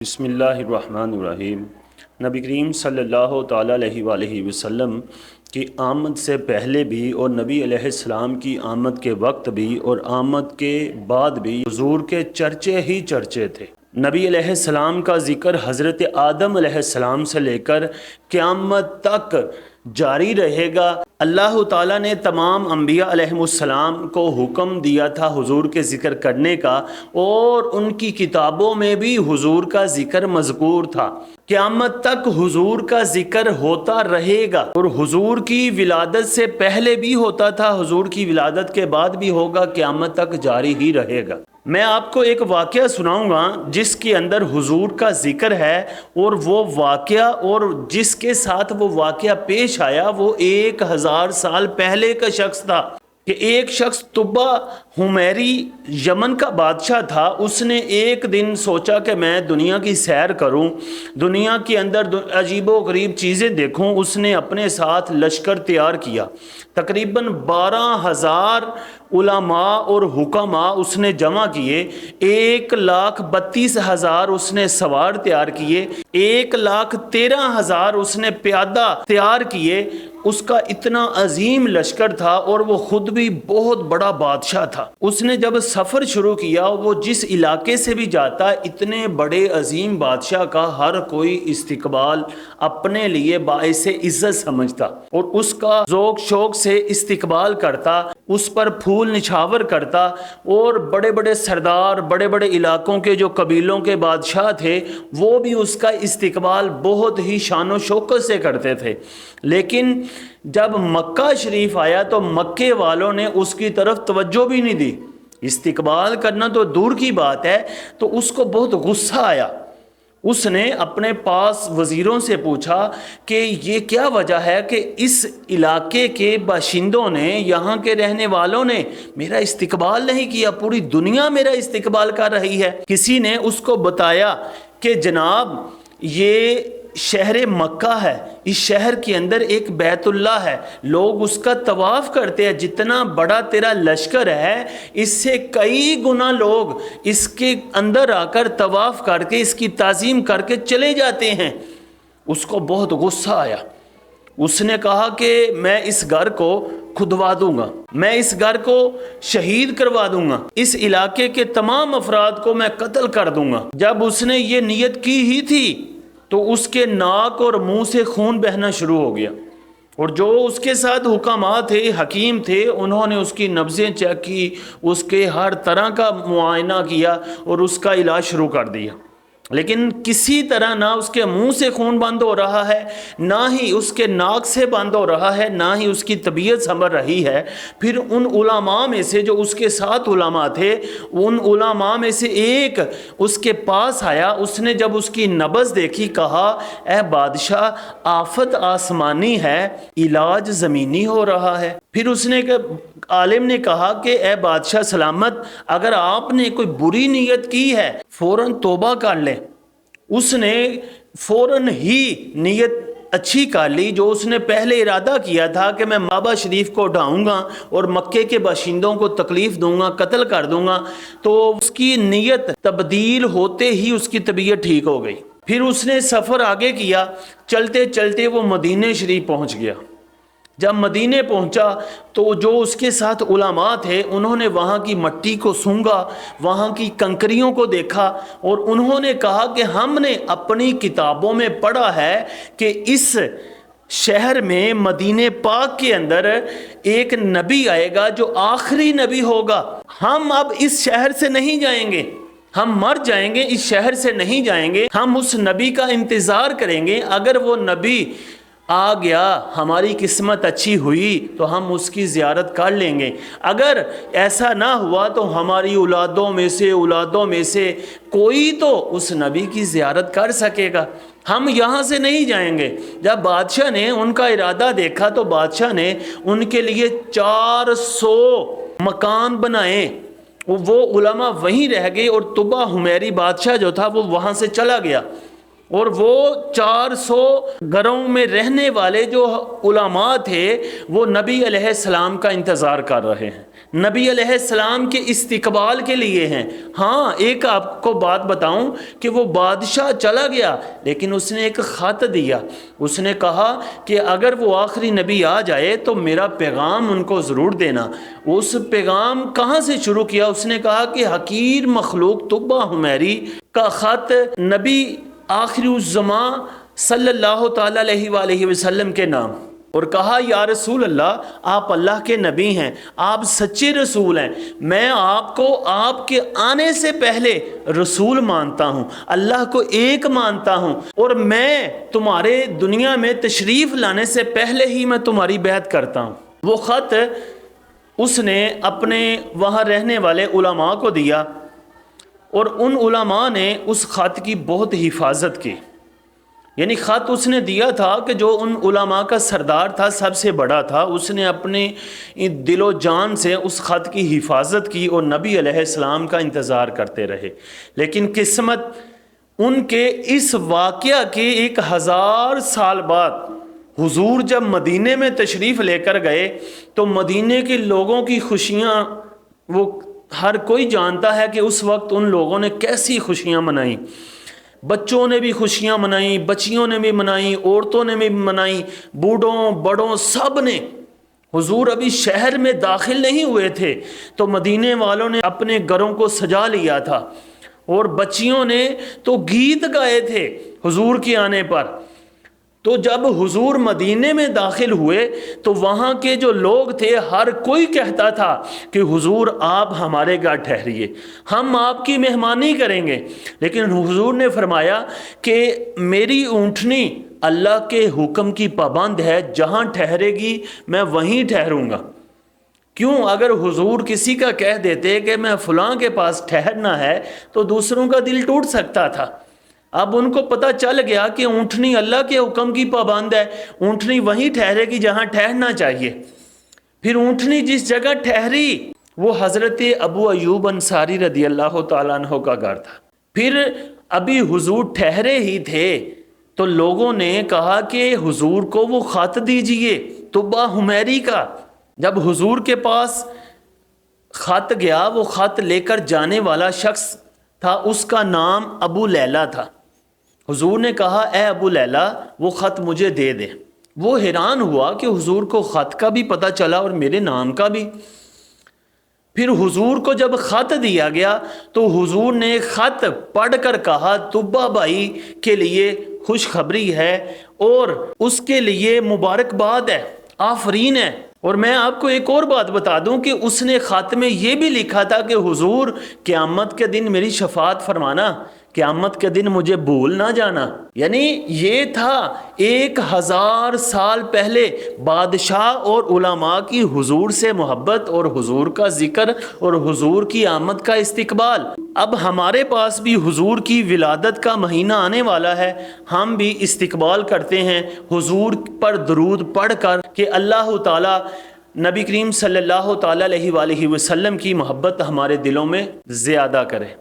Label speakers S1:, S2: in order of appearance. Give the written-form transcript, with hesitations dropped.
S1: بسم اللہ الرحمن الرحیم۔ نبی کریم صلی اللہ تعالیٰ علیہ وآلہ وسلم کی آمد سے پہلے بھی اور نبی علیہ السلام کی آمد کے وقت بھی اور آمد کے بعد بھی حضور کے چرچے ہی چرچے تھے۔ نبی علیہ السلام کا ذکر حضرت آدم علیہ السلام سے لے کر قیامت تک جاری رہے گا۔ اللہ تعالیٰ نے تمام انبیاء علیہ السلام کو حکم دیا تھا حضور کے ذکر کرنے کا، اور ان کی کتابوں میں بھی حضور کا ذکر مذکور تھا۔ قیامت تک حضور کا ذکر ہوتا رہے گا، اور حضور کی ولادت سے پہلے بھی ہوتا تھا، حضور کی ولادت کے بعد بھی ہوگا، قیامت تک جاری ہی رہے گا۔ میں آپ کو ایک واقعہ سناؤں گا جس کے اندر حضور کا ذکر ہے، اور وہ واقعہ اور جس کے ساتھ وہ واقعہ پیش آیا وہ 1000 سال پہلے کا شخص تھا کہ ایک شخص طبہ حمیری یمن کا بادشاہ تھا۔ اس نے ایک دن سوچا کہ میں دنیا کی سیر کروں، دنیا کے اندر عجیب و غریب چیزیں دیکھوں۔ اس نے اپنے ساتھ لشکر تیار کیا، تقریباً 12,000 علماء اور حکماء اس نے جمع کیے، 1,32,000 اس نے سوار تیار کیے، 1,13,000 اس نے پیادہ تیار کیے۔ اس کا اتنا عظیم لشکر تھا، اور وہ خود بھی بہت بڑا بادشاہ تھا۔ اس نے جب سفر شروع کیا، وہ جس علاقے سے بھی جاتا، اتنے بڑے عظیم بادشاہ کا ہر کوئی استقبال اپنے لیے باعث عزت سمجھتا، اور اس کا ذوق شوق سے استقبال کرتا، اس پر پھول نچھاور کرتا، اور بڑے بڑے سردار، بڑے بڑے علاقوں کے جو قبیلوں کے بادشاہ تھے، وہ بھی اس کا استقبال بہت ہی شان و شوکت سے کرتے تھے۔ لیکن جب مکہ شریف آیا تو مکے والوں نے اس کی طرف توجہ بھی نہیں دی، استقبال کرنا تو دور کی بات ہے۔ تو اس کو بہت غصہ آیا۔ اس نے اپنے پاس وزیروں سے پوچھا کہ یہ کیا وجہ ہے کہ اس علاقے کے باشندوں نے، یہاں کے رہنے والوں نے میرا استقبال نہیں کیا، پوری دنیا میرا استقبال کر رہی ہے۔ کسی نے اس کو بتایا کہ جناب یہ شہر مکہ ہے، اس شہر کے اندر ایک بیت اللہ ہے، لوگ اس کا طواف کرتے ہیں، جتنا بڑا تیرا لشکر ہے اس سے کئی گنا لوگ اس کے اندر آ کر طواف کر کے اس کی تعظیم کر کے چلے جاتے ہیں۔ اس کو بہت غصہ آیا۔ اس نے کہا کہ میں اس گھر کو کھدوا دوں گا، میں اس گھر کو شہید کروا دوں گا، اس علاقے کے تمام افراد کو میں قتل کر دوں گا۔ جب اس نے یہ نیت کی ہی تھی تو اس کے ناک اور منہ سے خون بہنا شروع ہو گیا، اور جو اس کے ساتھ حکماء تھے، حکیم تھے، انہوں نے اس کی نبضیں چیک کی، اس کے ہر طرح کا معائنہ کیا اور اس کا علاج شروع کر دیا۔ لیکن کسی طرح نہ اس کے منہ سے خون بند ہو رہا ہے، نہ ہی اس کے ناک سے بند ہو رہا ہے، نہ ہی اس کی طبیعت سنبھل رہی ہے۔ پھر ان علماء میں سے جو اس کے ساتھ علماء تھے، ان علماء میں سے ایک اس کے پاس آیا۔ اس نے جب اس کی نبض دیکھی، کہا اے بادشاہ، آفت آسمانی ہے، علاج زمینی ہو رہا ہے۔ پھر اس نے عالم نے کہا کہ اے بادشاہ سلامت، اگر آپ نے کوئی بری نیت کی ہے فوراً توبہ کر لیں۔ اس نے فوراً ہی نیت اچھی کر لی۔ جو اس نے پہلے ارادہ کیا تھا کہ میں کعبہ شریف کو ڈھاؤں گا اور مکے کے باشندوں کو تکلیف دوں گا، قتل کر دوں گا، تو اس کی نیت تبدیل ہوتے ہی اس کی طبیعت ٹھیک ہو گئی۔ پھر اس نے سفر آگے کیا، چلتے چلتے وہ مدینہ شریف پہنچ گیا۔ جب مدینے پہنچا تو جو اس کے ساتھ علماء تھے، انہوں نے وہاں کی مٹی کو سونگا، وہاں کی کنکریوں کو دیکھا، اور انہوں نے کہا کہ ہم نے اپنی کتابوں میں پڑھا ہے کہ اس شہر میں مدینہ پاک کے اندر ایک نبی آئے گا جو آخری نبی ہوگا۔ ہم اب اس شہر سے نہیں جائیں گے، ہم مر جائیں گے، اس شہر سے نہیں جائیں گے، ہم اس نبی کا انتظار کریں گے۔ اگر وہ نبی آ گیا، ہماری قسمت اچھی ہوئی تو ہم اس کی زیارت کر لیں گے، اگر ایسا نہ ہوا تو ہماری اولادوں میں سے کوئی تو اس نبی کی زیارت کر سکے گا، ہم یہاں سے نہیں جائیں گے۔ جب بادشاہ نے ان کا ارادہ دیکھا تو بادشاہ نے ان کے لیے 400 مکان بنائے، وہ علماء وہیں رہ گئے، اور طبہ حمیری بادشاہ جو تھا وہ وہاں سے چلا گیا، اور وہ 400 گھروں میں رہنے والے جو علماء تھے وہ نبی علیہ السلام کا انتظار کر رہے ہیں۔ نبی علیہ السلام کے استقبال کے لیے ہیں۔ ہاں، ایک آپ کو بات بتاؤں کہ وہ بادشاہ چلا گیا لیکن اس نے ایک خط دیا، اس نے کہا کہ اگر وہ آخری نبی آ جائے تو میرا پیغام ان کو ضرور دینا۔ اس پیغام کہاں سے شروع کیا؟ اس نے کہا کہ حقیر مخلوق طبہ حمیری کا خط نبی آخری الزمان صلی اللہ تعالیٰ علیہ وآلہ وسلم کے نام، اور کہا یا رسول اللہ، آپ اللہ کے نبی ہیں، آپ سچے رسول ہیں، میں آپ کو آپ کے آنے سے پہلے رسول مانتا ہوں، اللہ کو ایک مانتا ہوں، اور میں تمہارے دنیا میں تشریف لانے سے پہلے ہی میں تمہاری بیعت کرتا ہوں۔ وہ خط اس نے اپنے وہاں رہنے والے علماء کو دیا، اور ان علماء نے اس خط کی بہت حفاظت کی۔ یعنی خط اس نے دیا تھا کہ جو ان علماء کا سردار تھا، سب سے بڑا تھا، اس نے اپنے دل و جان سے اس خط کی حفاظت کی اور نبی علیہ السلام کا انتظار کرتے رہے۔ لیکن قسمت ان کے اس واقعہ کے 1000 سال بعد حضور جب مدینے میں تشریف لے کر گئے تو مدینے کے لوگوں کی خوشیاں، وہ ہر کوئی جانتا ہے کہ اس وقت ان لوگوں نے کیسی خوشیاں منائیں۔ بچوں نے بھی خوشیاں منائیں، بچیوں نے بھی منائیں، عورتوں نے بھی منائیں، بوڑھوں بڑوں سب نے۔ حضور ابھی شہر میں داخل نہیں ہوئے تھے تو مدینے والوں نے اپنے گھروں کو سجا لیا تھا، اور بچیوں نے تو گیت گائے تھے حضور کے آنے پر۔ تو جب حضور مدینے میں داخل ہوئے تو وہاں کے جو لوگ تھے ہر کوئی کہتا تھا کہ حضور آپ ہمارے گھر ٹھہریے، ہم آپ کی مہمانی کریں گے۔ لیکن حضور نے فرمایا کہ میری اونٹنی اللہ کے حکم کی پابند ہے، جہاں ٹھہرے گی میں وہیں ٹھہروں گا۔ کیوں؟ اگر حضور کسی کا کہہ دیتے کہ میں فلاں کے پاس ٹھہرنا ہے تو دوسروں کا دل ٹوٹ سکتا تھا۔ اب ان کو پتہ چل گیا کہ اونٹنی اللہ کے حکم کی پابند ہے، اونٹنی وہیں ٹھہرے گی جہاں ٹھہرنا چاہیے۔ پھر اونٹنی جس جگہ ٹھہری وہ حضرت ابو ایوب انصاری رضی اللہ تعالیٰ عنہ کا گھر تھا۔ پھر ابھی حضور ٹھہرے ہی تھے تو لوگوں نے کہا کہ حضور کو وہ خط دیجئے طبہ حمیری کا۔ جب حضور کے پاس خط گیا، وہ خط لے کر جانے والا شخص تھا، اس کا نام ابو لیلہ تھا۔ حضور نے کہا اے ابو لیلہ وہ خط مجھے دے دے۔ وہ حیران ہوا کہ حضور کو خط کا بھی پتہ چلا اور میرے نام کا بھی۔ پھر حضور کو جب خط دیا گیا تو حضور نے خط پڑھ کر کہا طبہ بھائی کے لیے خوشخبری ہے اور اس کے لیے مبارکباد ہے، آفرین ہے۔ اور میں آپ کو ایک اور بات بتا دوں کہ اس نے خط میں یہ بھی لکھا تھا کہ حضور قیامت کے دن میری شفاعت فرمانا، قیامت کے دن مجھے بھول نہ جانا۔ یعنی یہ تھا 1000 سال پہلے بادشاہ اور علماء کی حضور سے محبت اور حضور کا ذکر اور حضور کی آمد کا استقبال۔ اب ہمارے پاس بھی حضور کی ولادت کا مہینہ آنے والا ہے، ہم بھی استقبال کرتے ہیں حضور پر درود پڑھ کر کہ اللہ تعالیٰ نبی کریم صلی اللہ تعالیٰ علیہ وآلہ وسلم کی محبت ہمارے دلوں میں زیادہ کرے۔